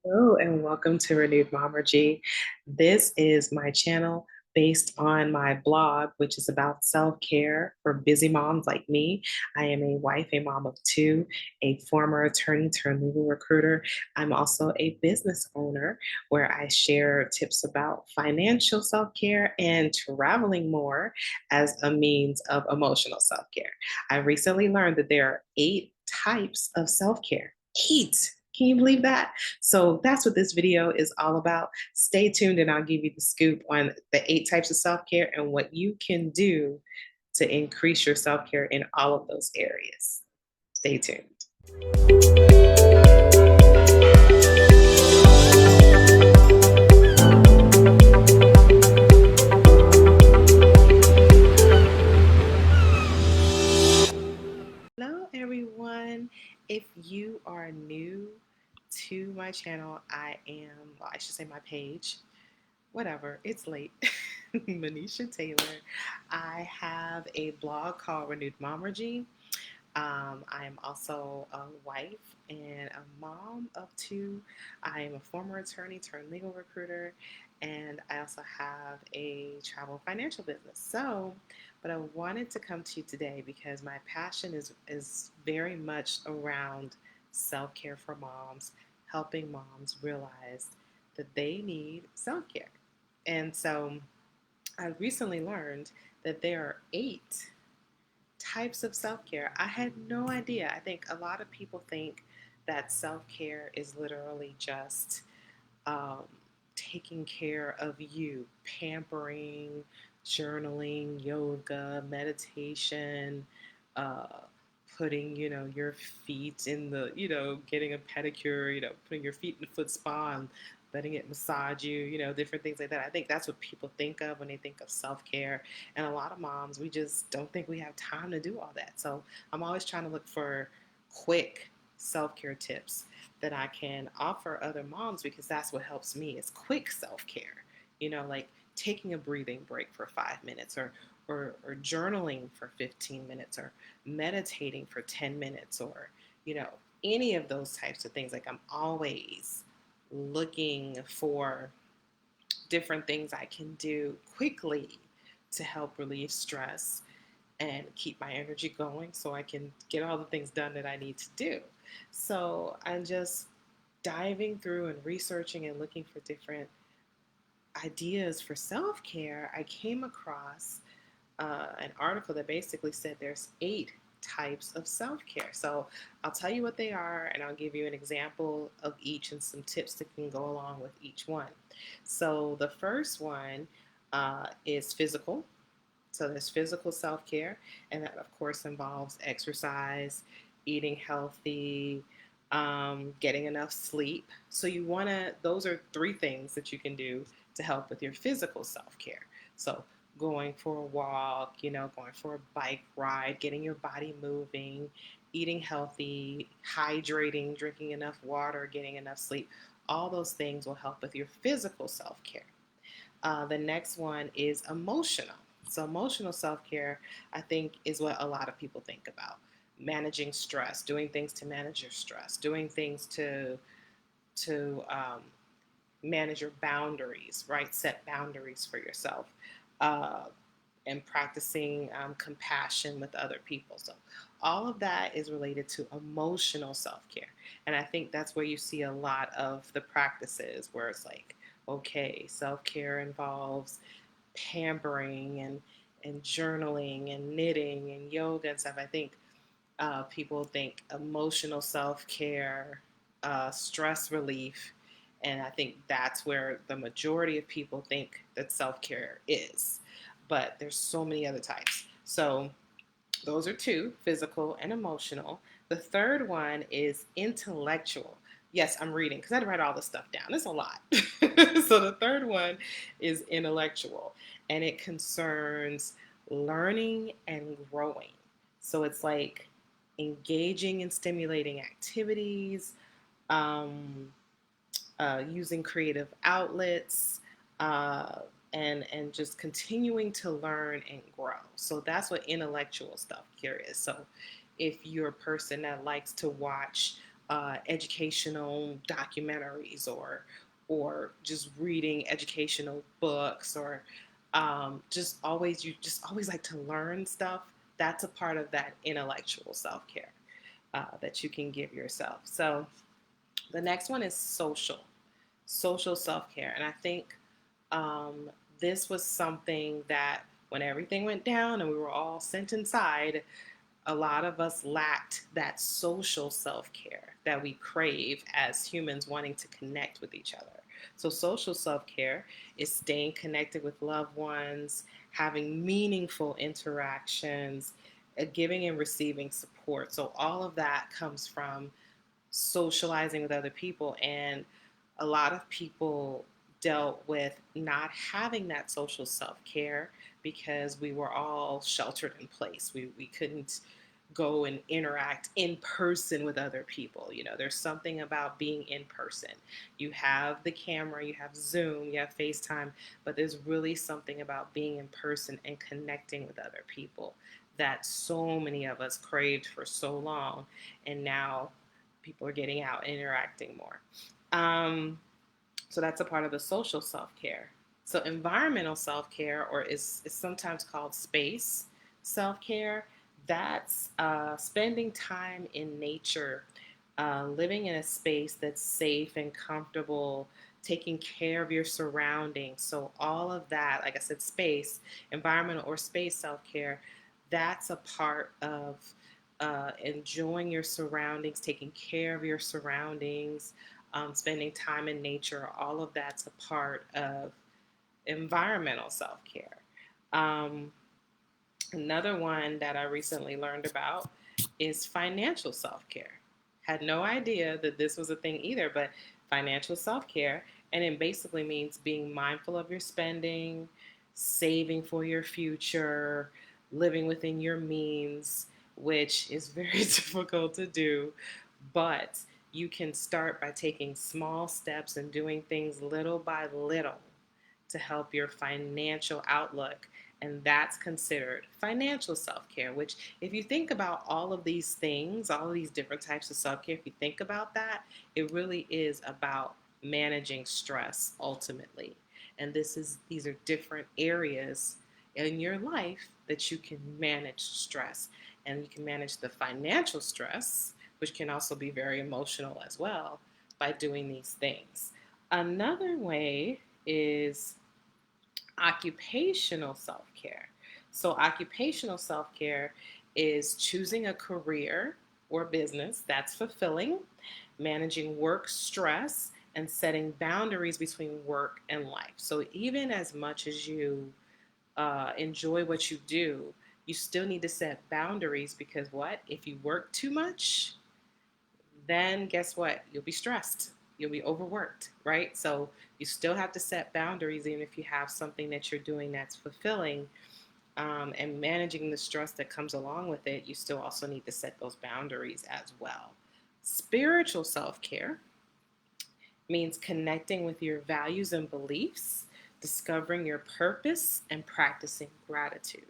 Hello and welcome to Renewed Momergy. This is my channel based on my blog, which is about self-care for busy moms like me. I am a wife, a mom of two, a former attorney turned legal recruiter. I'm also a business owner where I share tips about financial self-care and traveling more as a means of emotional self-care. I recently learned that there are 8 types of self-care. 8. Can you believe that? So that's what this video is all about. Stay tuned and I'll give you the scoop on the 8 types of self care and what you can do to increase your self care in all of those areas. Stay tuned. Hello, everyone. If you are new to my channel, I should say my page, whatever, it's late. Manisha Taylor. I have a blog called Renewed Momergy. I am also a wife and a mom of two. I am a former attorney turned legal recruiter, and I also have a travel financial business. But I wanted to come to you today because my passion is very much around self care for moms, helping moms realize that they need self care. And so I recently learned that there are 8 types of self care. I had no idea. I think a lot of people think that self care is literally just um, taking care of you, pampering, journaling, yoga, meditation, uh, putting, your feet in getting a pedicure, putting your feet in the foot spa and letting it massage you, different things like that. I think that's what people think of when they think of self care. And a lot of moms, we just don't think we have time to do all that. So I'm always trying to look for quick self care tips that I can offer other moms because that's what helps me is quick self-care. Like taking a breathing break for 5 minutes or journaling for 15 minutes or meditating for 10 minutes or, you know, any of those types of things. Like I'm always looking for different things I can do quickly to help relieve stress and keep my energy going so I can get all the things done that I need to do. So I'm just diving through and researching and looking for different ideas for self care. I came across an article that basically said there's 8 types of self care. So I'll tell you what they are and I'll give you an example of each and some tips that can go along with each one. So the first one is physical. So there's physical self care, and that of course involves exercise, eating healthy, getting enough sleep. So those are 3 things that you can do to help with your physical self care. So going for a walk, going for a bike ride, getting your body moving, eating healthy, hydrating, drinking enough water, getting enough sleep. All those things will help with your physical self care. The next one is emotional. So, emotional self care, I think, is what a lot of people think about managing stress, doing things to manage your stress, doing things to manage your boundaries, right? Set boundaries for yourself, uh, and practicing compassion with other people. So, all of that is related to emotional self care. And I think that's where you see a lot of the practices where it's like, okay, self care involves pampering and journaling and knitting and yoga and stuff. I think people think emotional self care, stress relief, and I think that's where the majority of people think that self care is. But there's so many other types. So those are 2, physical and emotional. The third one is intellectual. Yes, I'm reading because I had to write all this stuff down. It's a lot. So the third one is intellectual, and it concerns learning and growing. So it's like engaging in stimulating activities, um, using creative outlets, uh, and just continuing to learn and grow. So that's what intellectual stuff here is. So if you're a person that likes to watch educational documentaries or just reading educational books or you just always like to learn stuff. That's a part of that intellectual self-care that you can give yourself. So the next one is social self-care. And I think um, this was something that when everything went down and we were all sent inside, a lot of us lacked that social self care that we crave as humans wanting to connect with each other. So, social self care is staying connected with loved ones, having meaningful interactions, giving and receiving support. So, all of that comes from socializing with other people. And a lot of people dealt with not having that social self care because we were all sheltered in place. We couldn't go and interact in person with other people. You know, there's something about being in person. You have the camera, you have Zoom, you have FaceTime, but there's really something about being in person and connecting with other people that so many of us craved for so long. And now people are getting out and interacting more. Um, so that's a part of the social self care. So environmental self care, or is sometimes called space self care, that's spending time in nature, living in a space that's safe and comfortable, taking care of your surroundings. So all of that, like I said, space, environmental or space self care, that's a part of enjoying your surroundings, taking care of your surroundings, spending time in nature. All of that's a part of environmental self care. Um, Another one that I recently learned about is financial self care. Had no idea that this was a thing either, but financial self care, and it basically means being mindful of your spending, saving for your future, living within your means, which is very difficult to do, but you can start by taking small steps and doing things little by little to help your financial outlook. And that's considered financial self care, which, if you think about all of these things, all of these different types of self care, if you think about that, it really is about managing stress ultimately. And these are different areas in your life that you can manage stress. And you can manage the financial stress, which can also be very emotional as well, by doing these things. Another way is occupational self care. So, occupational self care is choosing a career or business that's fulfilling, managing work stress, and setting boundaries between work and life. So, even as much as you enjoy what you do, you still need to set boundaries because what? If you work too much, then guess what? You'll be stressed. You'll be overworked, right? So you still have to set boundaries, even if you have something that you're doing that's fulfilling, and managing the stress that comes along with it. You still also need to set those boundaries as well. Spiritual self care means connecting with your values and beliefs, discovering your purpose, and practicing gratitude.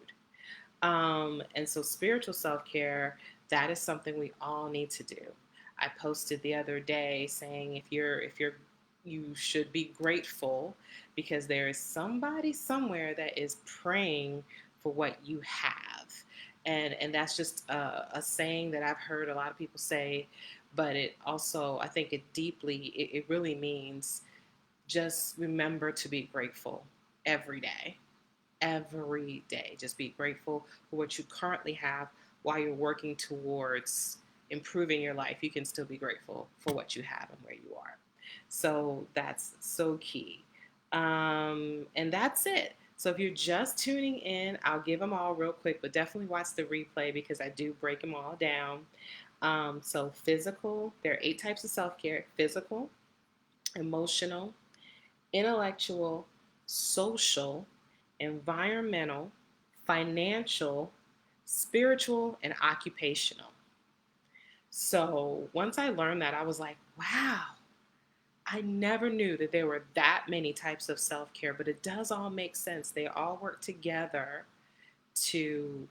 And so spiritual self care, that is something we all need to do. I posted the other day saying you should be grateful because there is somebody somewhere that is praying for what you have. And that's just a saying that I've heard a lot of people say, but it also, I think it really means just remember to be grateful every day, every day. Just be grateful for what you currently have while you're working towards improving your life. You can still be grateful for what you have and where you are. So that's so key. And that's it. So if you're just tuning in, I'll give them all real quick, but definitely watch the replay because I do break them all down. So physical, there are 8 types of self-care: physical, emotional, intellectual, social, environmental, financial, spiritual, and occupational. So once I learned that, I was like, wow, I never knew that there were that many types of self care, but it does all make sense. They all work together to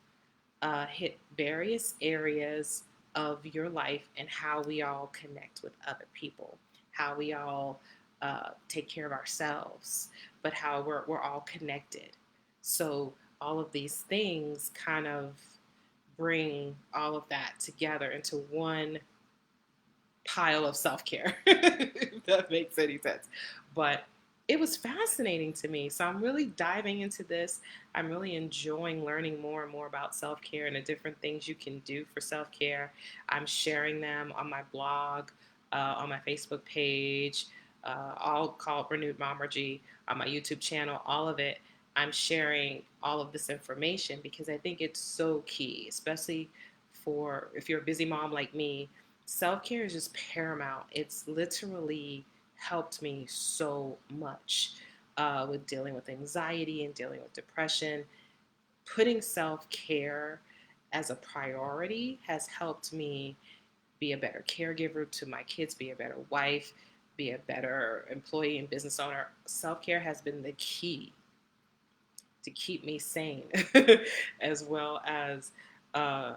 hit various areas of your life and how we all connect with other people, how we all take care of ourselves, but how we're all connected. So all of these things kind of bring all of that together into one pile of self care, if that makes any sense. But it was fascinating to me. So I'm really diving into this. I'm really enjoying learning more and more about self care and the different things you can do for self care. I'm sharing them on my blog, on my Facebook page, all called Renewed Momergy, on my YouTube channel, all of it. I'm sharing all of this information because I think it's so key, especially for if you're a busy mom like me. Self care is just paramount. It's literally helped me so much with dealing with anxiety and dealing with depression. Putting self care as a priority has helped me be a better caregiver to my kids, be a better wife, be a better employee and business owner. Self care has been the key to keep me sane, as well as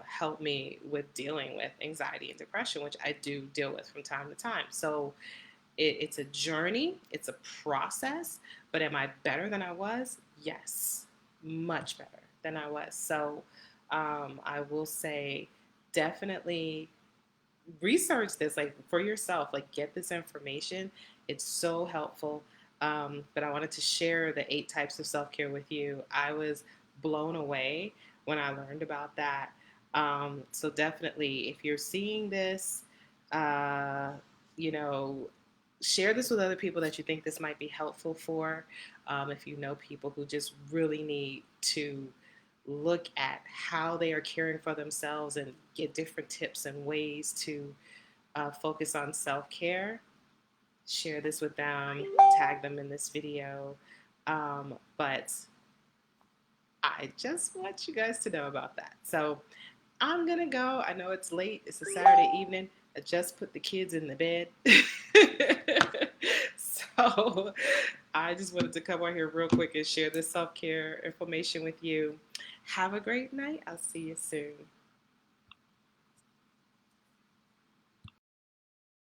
help me with dealing with anxiety and depression, which I do deal with from time to time. So it's a journey, it's a process, but am I better than I was? Yes, much better than I was. So I will say definitely research this like for yourself, like get this information. It's so helpful. But I wanted to share the 8 types of self-care with you. I was blown away when I learned about that. So definitely if you're seeing this, uh, you know, share this with other people that you think this might be helpful for. If you know people who just really need to look at how they are caring for themselves and get different tips and ways to focus on self care, share this with them, tag them in this video. But I just want you guys to know about that. So I'm going to go. I know it's late, it's a Saturday evening. I just put the kids in the bed. So I just wanted to come on here real quick and share this self care information with you. Have a great night. I'll see you soon.